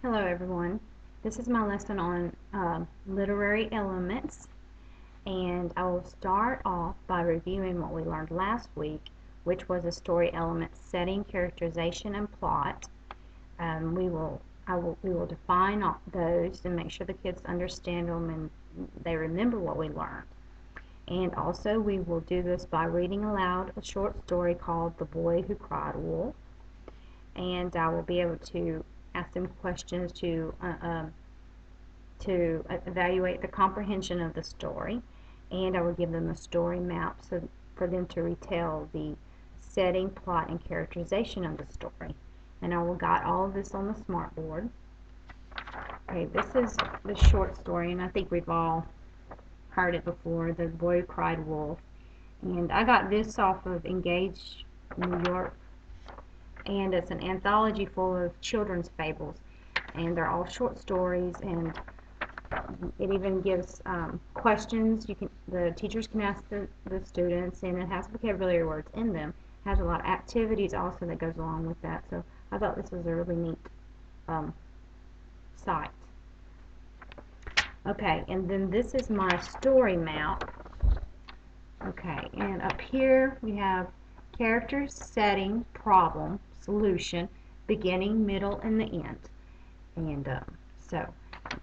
Hello everyone. This is my lesson on literary elements, and I will start off by reviewing what we learned last week, which was a story element: setting, characterization, and plot. We will define all those and make sure the kids understand them and they remember what we learned. And also we will do this by reading aloud a short story called The Boy Who Cried Wolf, and I will be able to ask them questions to evaluate the comprehension of the story, and I will give them a story map so for them to retell the setting, plot, and characterization of the story. And I will guide all of this on the smartboard. Okay, this is the short story, and I think we've all heard it before, The Boy Who Cried Wolf. And I got this off of Engage New York, and it's an anthology full of children's fables, and they're all short stories, and it even gives questions the teachers can ask the students, and it has vocabulary words in them. It has a lot of activities also that goes along with that, so I thought this was a really neat site. Okay, and then this is my story map. Okay, and up here we have characters, setting, problem, solution, beginning, middle, and the end. And so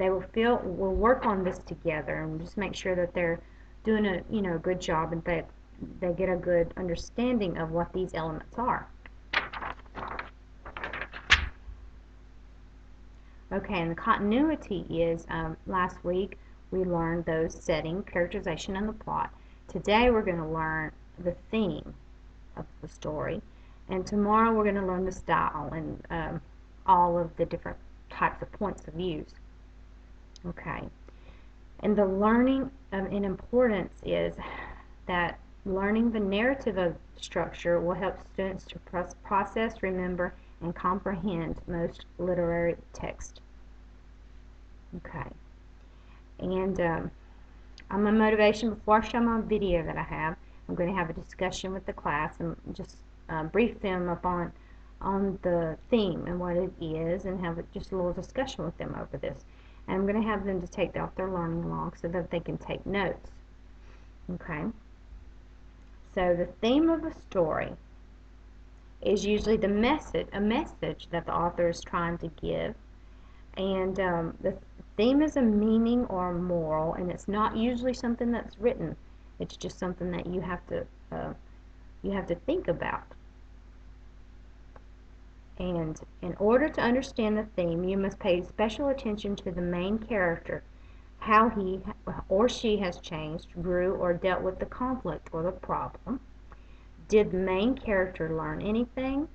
we'll work on this together and just make sure that they're doing a good job and that they get a good understanding of what these elements are. Okay, and the continuity is last week we learned those: setting, characterization, and the plot. Today we're going to learn the theme of the story, and tomorrow we're going to learn the style and all of the different types of points of views. Okay, and the learning in importance is that learning the narrative of structure will help students to process, remember, and comprehend most literary text. Okay, and on my motivation, before I show my video that I have, I'm going to have a discussion with the class and just brief them up on the theme and what it is, and have just a little discussion with them over this. And I'm going to have them to take out their learning log so that they can take notes. Okay. So the theme of a story is usually a message that the author is trying to give, and the theme is a meaning or a moral, and it's not usually something that's written. It's just something that you have to think about. And in order to understand the theme, you must pay special attention to the main character, how he or she has changed, grew, or dealt with the conflict or the problem. Did the main character learn anything?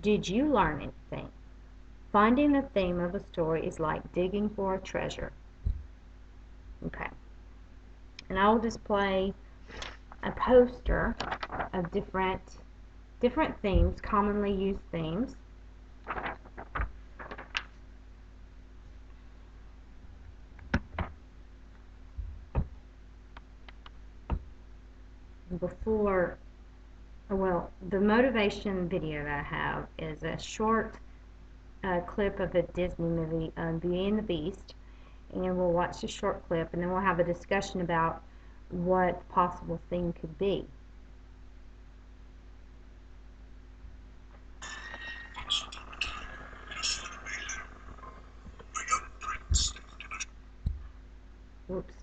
Did you learn anything? Finding the theme of a story is like digging for a treasure. Okay. And I will display a poster of different themes, commonly used themes. The motivation video that I have is a short clip of a Disney movie, Beauty and the Beast, and we'll watch a short clip, and then we'll have a discussion about what the possible theme could be. Whoops.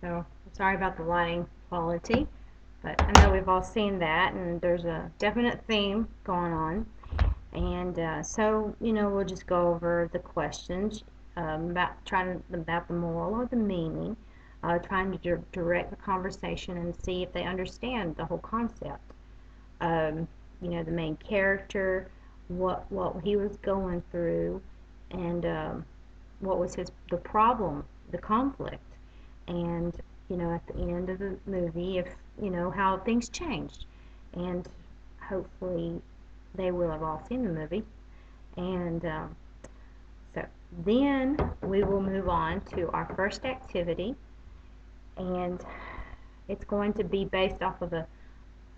So sorry about the lighting quality, but I know we've all seen that, and there's a definite theme going on. And so, we'll just go over the questions about the moral or the meaning, trying to direct the conversation and see if they understand the whole concept. Um, the main character, what he was going through, and what was the problem, the conflict, and at the end of the movie, if how things changed, and hopefully they will have all seen the movie, and so then we will move on to our first activity, and it's going to be based off of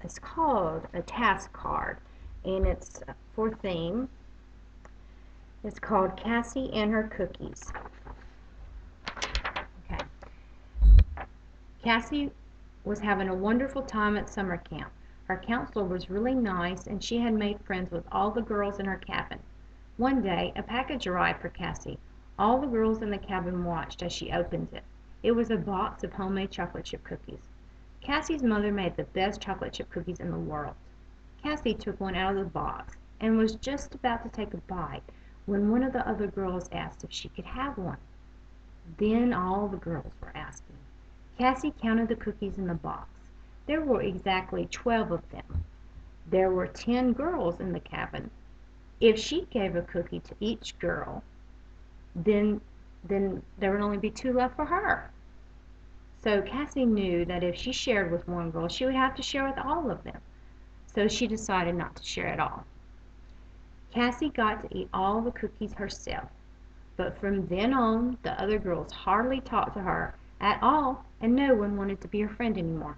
it's called a task card, and it's for theme. It's called Cassie and Her Cookies. Okay. Cassie was having a wonderful time at summer camp. Her counselor was really nice, and she had made friends with all the girls in her cabin. One day, a package arrived for Cassie. All the girls in the cabin watched as she opened it. It was a box of homemade chocolate chip cookies. Cassie's mother made the best chocolate chip cookies in the world. Cassie took one out of the box and was just about to take a bite when one of the other girls asked if she could have one. Then all the girls were asking. Cassie counted the cookies in the box. There were exactly 12 of them. There were 10 girls in the cabin. If she gave a cookie to each girl, then there would only be 2 left for her. So Cassie knew that if she shared with one girl, she would have to share with all of them. So she decided not to share at all. Cassie got to eat all the cookies herself, but from then on, the other girls hardly talked to her at all, and no one wanted to be her friend anymore.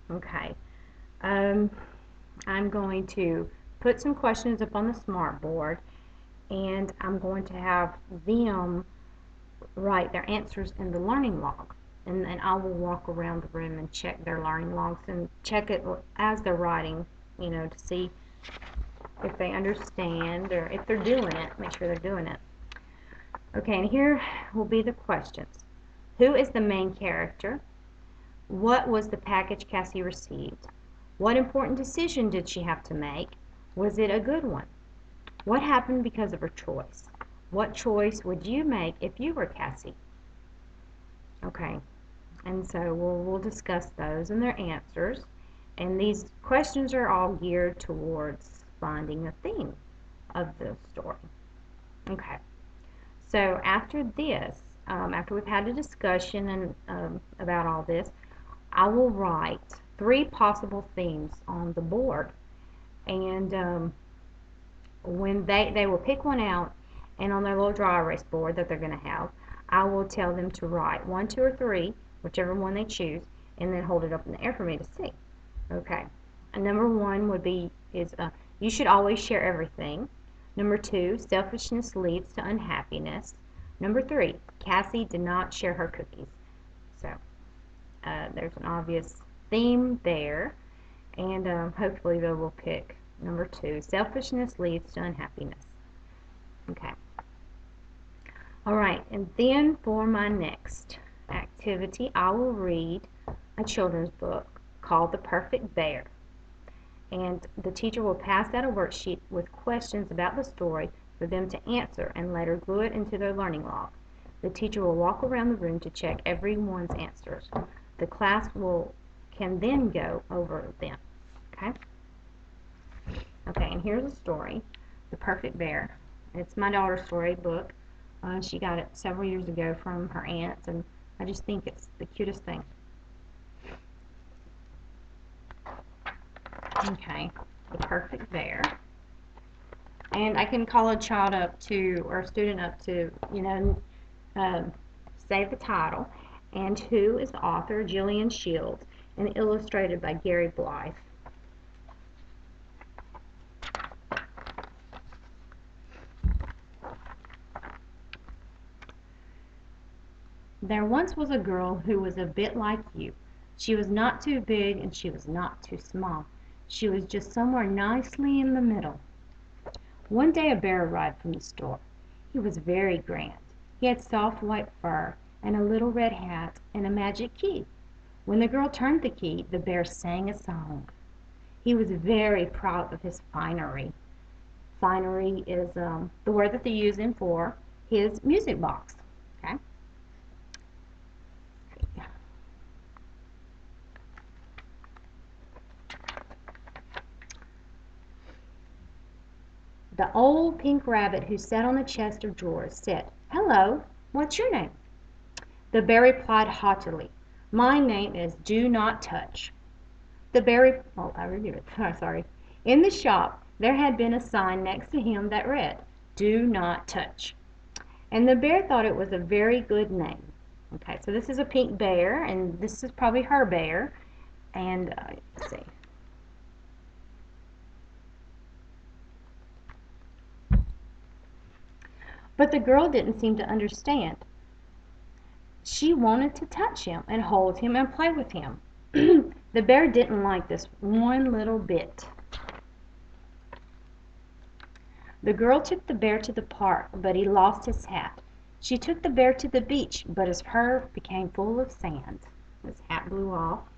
Okay, I'm going to put some questions up on the smartboard, and I'm going to have them write their answers in the learning log. And I will walk around the room and check their learning logs and check it as they're writing, to see if they understand or if they're doing it, make sure they're doing it. Okay, and here will be the questions. Who is the main character? What was the package Cassie received? What important decision did she have to make? Was it a good one? What happened because of her choice? What choice would you make if you were Cassie? Okay, and so we'll discuss those and their answers. And these questions are all geared towards finding a theme of the story. Okay, so after this, after we've had a discussion and about all this, I will write 3 possible themes on the board, and when they will pick one out, and on their little dry erase board that they're going to have, I will tell them to write 1, 2, or 3, whichever one they choose, and then hold it up in the air for me to see. Okay. And number 1 would be you should always share everything. Number 2, selfishness leads to unhappiness. Number 3, Cassie did not share her cookies. So there's an obvious theme there, and hopefully they will pick number 2, selfishness leads to unhappiness. Okay. All right, and then for my next activity, I will read a children's book called The Perfect Bear. And the teacher will pass out a worksheet with questions about the story for them to answer and later glue it into their learning log. The teacher will walk around the room to check everyone's answers. The class can then go over them. Okay? Okay, and here's a story, The Perfect Bear. It's my daughter's storybook. She got it several years ago from her aunts, and I just think it's the cutest thing. Okay, The Perfect Bear. And I can call a child up to, or a student up to, say the title, and who is the author, Jillian Shields, and illustrated by Gary Blythe. There once was a girl who was a bit like you. She was not too big and she was not too small. She was just somewhere nicely in the middle. One day a bear arrived from the store. He was very grand. He had soft white fur and a little red hat and a magic key. When the girl turned the key, the bear sang a song. He was very proud of his finery. Finery is the word that they're using for his music box. Okay. The old pink rabbit who sat on the chest of drawers said, "Hello, what's your name?" The bear replied haughtily, "My name is Do Not Touch." I reviewed it. Sorry. In the shop there had been a sign next to him that read, "Do Not Touch." And the bear thought it was a very good name. Okay, so this is a pink bear, and this is probably her bear. And let's see. But the girl didn't seem to understand. She wanted to touch him and hold him and play with him. The bear didn't like this one little bit. The girl took the bear to the park, but he lost his hat. She took the bear to the beach, but his fur became full of sand. His hat blew off.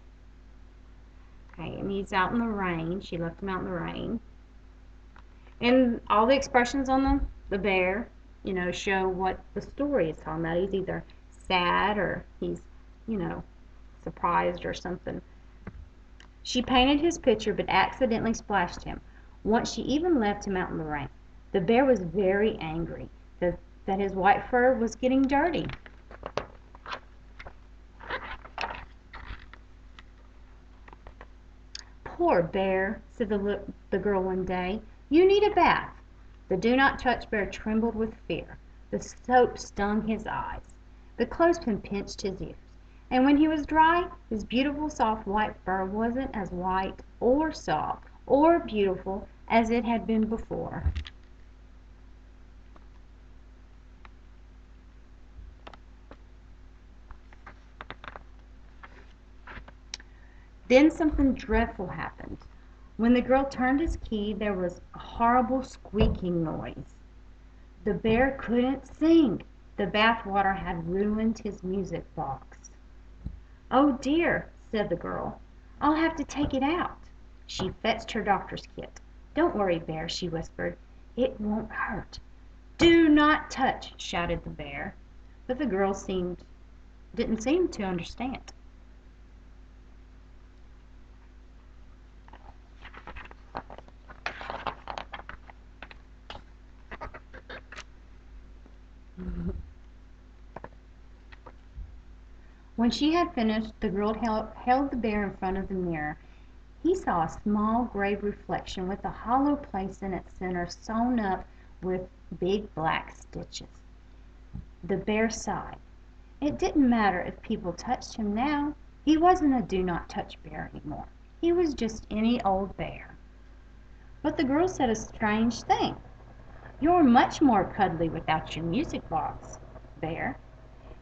Okay, and he's out in the rain. She left him out in the rain. And all the expressions on the bear, show what the story is talking about. He's either sad or he's, surprised or something. She painted his picture but accidentally splashed him. Once she even left him out in the rain. The bear was very angry that his white fur was getting dirty. "Poor bear," said the girl one day. "You need a bath." The Do Not Touch bear trembled with fear. The soap stung his eyes. The clothespin pinched his ears. And when he was dry, his beautiful soft white fur wasn't as white or soft or beautiful as it had been before. Then something dreadful happened. When the girl turned his key, there was a horrible squeaking noise. The bear couldn't sing. The bath water had ruined his music box. "Oh dear," said the girl. "I'll have to take it out." She fetched her doctor's kit. "Don't worry, Bear," she whispered. "It won't hurt." "Do not touch," shouted the bear. But the girl didn't seem to understand. When she had finished, the girl held the bear in front of the mirror. He saw a small gray reflection with a hollow place in its center sewn up with big black stitches. The bear sighed. It didn't matter if people touched him now. He wasn't a do not touch bear anymore. He was just any old bear. But the girl said a strange thing. "You're much more cuddly without your music box, Bear."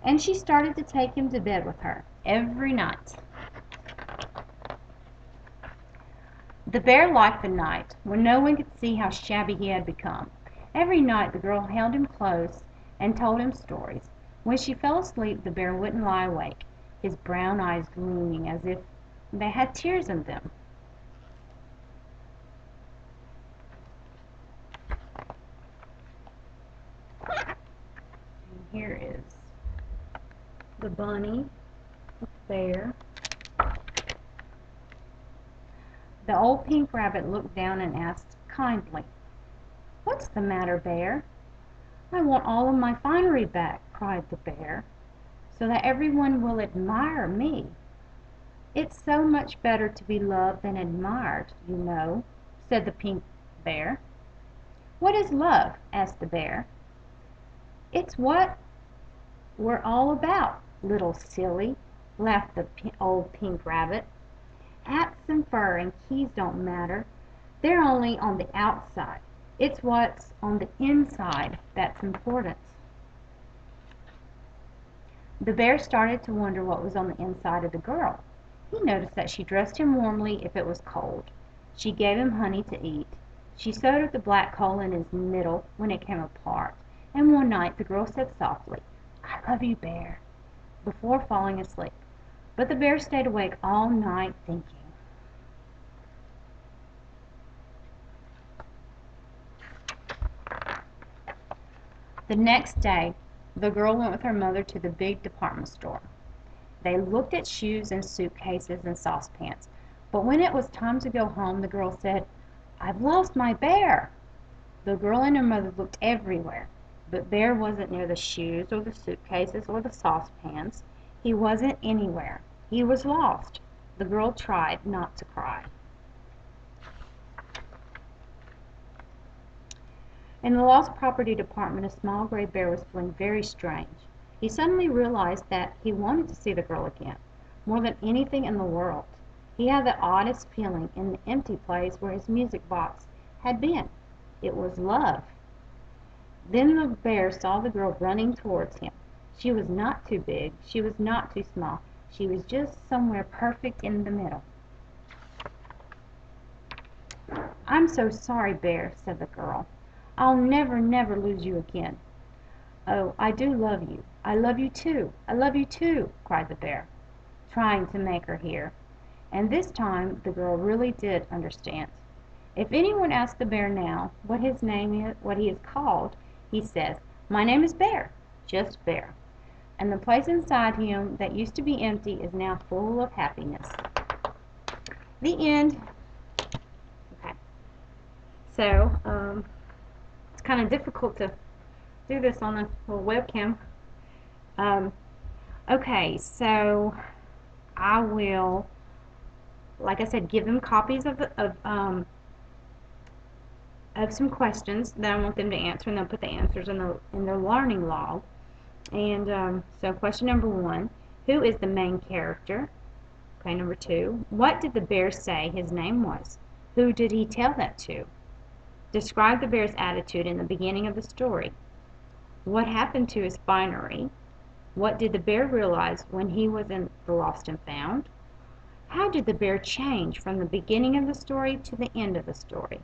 And she started to take him to bed with her every night. The bear liked the night, when no one could see how shabby he had become. Every night the girl held him close and told him stories. When she fell asleep, the bear wouldn't lie awake, his brown eyes gleaming as if they had tears in them. And here is the bunny, the bear. The old pink rabbit looked down and asked kindly, "What's the matter, Bear?" "I want all of my finery back," cried the bear, "so that everyone will admire me." "It's so much better to be loved than admired, you know," said the pink bear. "What is love?" asked the bear. "It's what we're all about, little silly," laughed the old pink rabbit. "Hats and fur and keys don't matter. They're only on the outside. It's what's on the inside that's important." The bear started to wonder what was on the inside of the girl. He noticed that she dressed him warmly if it was cold. She gave him honey to eat. She sewed up the black hole in his middle when it came apart. And one night the girl said softly, "I love you, Bear," before falling asleep. But the bear stayed awake all night thinking. The next day, the girl went with her mother to the big department store. They looked at shoes and suitcases and saucepans, but when it was time to go home, the girl said, "I've lost my bear." The girl and her mother looked everywhere, but Bear wasn't near the shoes or the suitcases or the saucepans. He wasn't anywhere. He was lost. The girl tried not to cry. In the lost property department, a small gray bear was feeling very strange. He suddenly realized that he wanted to see the girl again, more than anything in the world. He had the oddest feeling in the empty place where his music box had been. It was love. Then the bear saw the girl running towards him. She was not too big. She was not too small. She was just somewhere perfect in the middle. "I'm so sorry, Bear," said the girl. "I'll never, never lose you again." "Oh, I do love you. I love you too. I love you too," cried the bear, trying to make her hear. And this time the girl really did understand. If anyone asks the bear now what his name is, what he is called, he says, "My name is Bear, just Bear." And the place inside him that used to be empty is now full of happiness. The end. Okay. So, it's kind of difficult to do this on a little webcam. Okay, so I will, like I said, give them copies of some questions that I want them to answer, and they'll put the answers in their learning log. And so question number 1, who is the main character? Okay, number 2, what did the bear say his name was? Who did he tell that to? Describe the bear's attitude in the beginning of the story. What happened to his finery? What did the bear realize when he was in the Lost and Found? How did the bear change from the beginning of the story to the end of the story?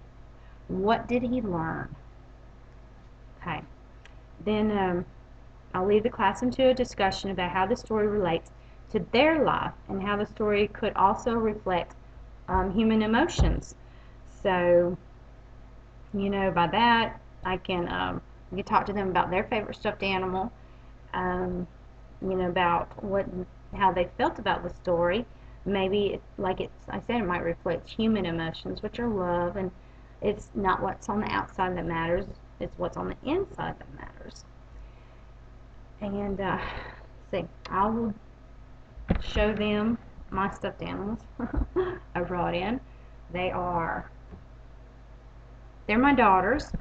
What did he learn? Okay, then I'll lead the class into a discussion about how the story relates to their life and how the story could also reflect human emotions. So, by that, I can talk to them about their favorite stuffed animal, about how they felt about the story. Maybe, I said, it might reflect human emotions, which are love, and it's not what's on the outside that matters, it's what's on the inside that matters. And see, I will show them my stuffed animals I brought in. They're my daughters,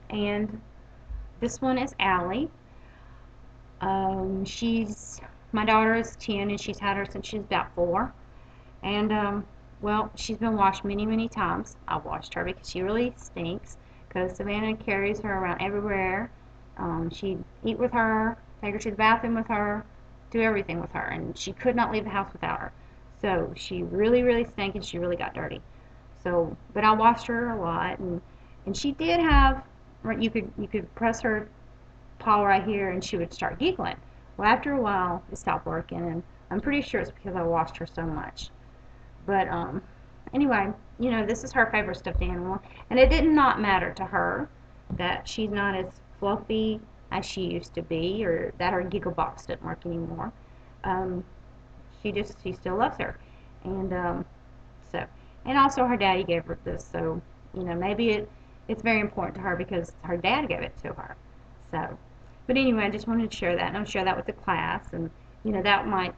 and this one is Allie. My daughter is 10, and she's had her since she's about 4. And well, she's been washed many, many times. I washed her because she really stinks. Because Savannah carries her around everywhere. She'd eat with her, take her to the bathroom with her, do everything with her, and she could not leave the house without her. So she really, really stank, and she really got dirty. So, but I washed her a lot, and she did have, you could press her paw right here, and she would start giggling. Well, after a while, it stopped working, and I'm pretty sure it's because I washed her so much. But anyway, this is her favorite stuffed animal, and it did not matter to her that she's not as fluffy as she used to be, or that her giggle box doesn't work anymore. She still loves her, and and also her daddy gave her this, so maybe it's very important to her because her dad gave it to her. So, but anyway, I just wanted to share that, and I'll share that with the class, and that might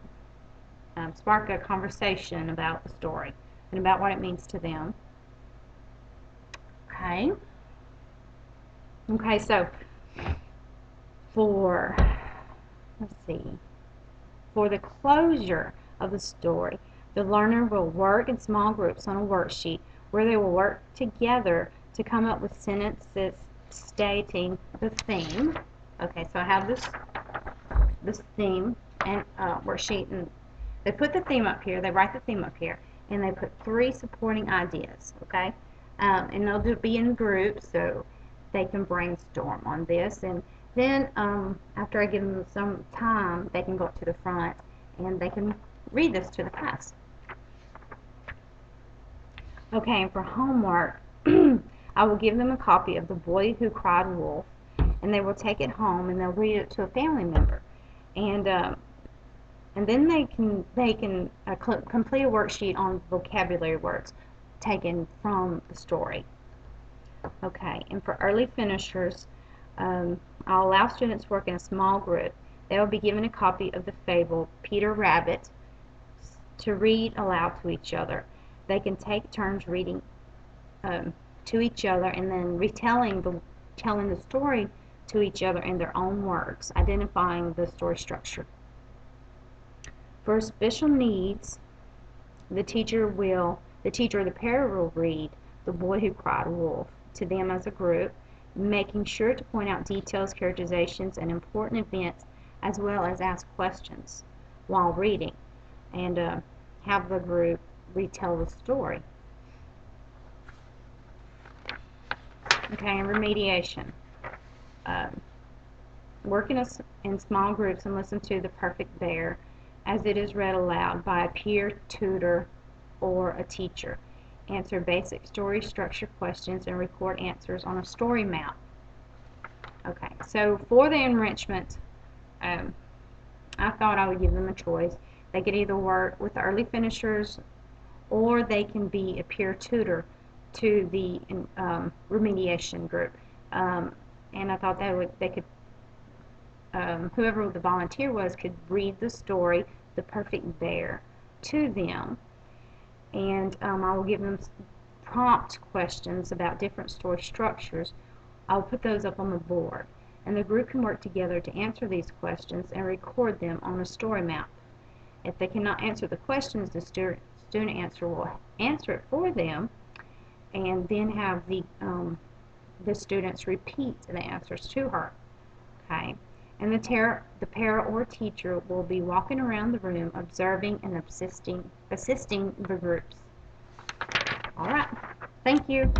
spark a conversation about the story and about what it means to them. Okay. Okay, so let's see, for the closure of the story, the learner will work in small groups on a worksheet where they will work together to come up with sentences stating the theme. Okay, so I have this theme and worksheet, and they put the theme up here, they write the theme up here, and they put 3 supporting ideas, okay? And they'll be in groups so they can brainstorm on this, and Then, after I give them some time, they can go up to the front and they can read this to the class. Okay, and for homework, I will give them a copy of The Boy Who Cried Wolf, and they will take it home and they'll read it to a family member. And then they can complete a worksheet on vocabulary words taken from the story. Okay, and for early finishers, I'll allow students to work in a small group. They will be given a copy of the fable Peter Rabbit to read aloud to each other. They can take turns reading to each other and then telling the story to each other in their own words, identifying the story structure. For special needs, the teacher or the parent will read The Boy Who Cried Wolf to them as a group, making sure to point out details, characterizations, and important events, as well as ask questions while reading, and have the group retell the story. Okay, and remediation. Work in small groups and listen to The Perfect Bear as it is read aloud by a peer, tutor, or a teacher. Answer basic story structure questions and record answers on a story map. Okay, so for the enrichment, I thought I would give them a choice. They could either work with the early finishers or they can be a peer tutor to the remediation group. And I thought they could whoever the volunteer was could read the story The Perfect Bear to them, and I will give them prompt questions about different story structures. I'll put those up on the board, and the group can work together to answer these questions and record them on a story map. If they cannot answer the questions, the student answer will answer it for them, and then have the students repeat the answers to her. Okay. And the parent or teacher will be walking around the room observing and assisting the groups. All right. Thank you.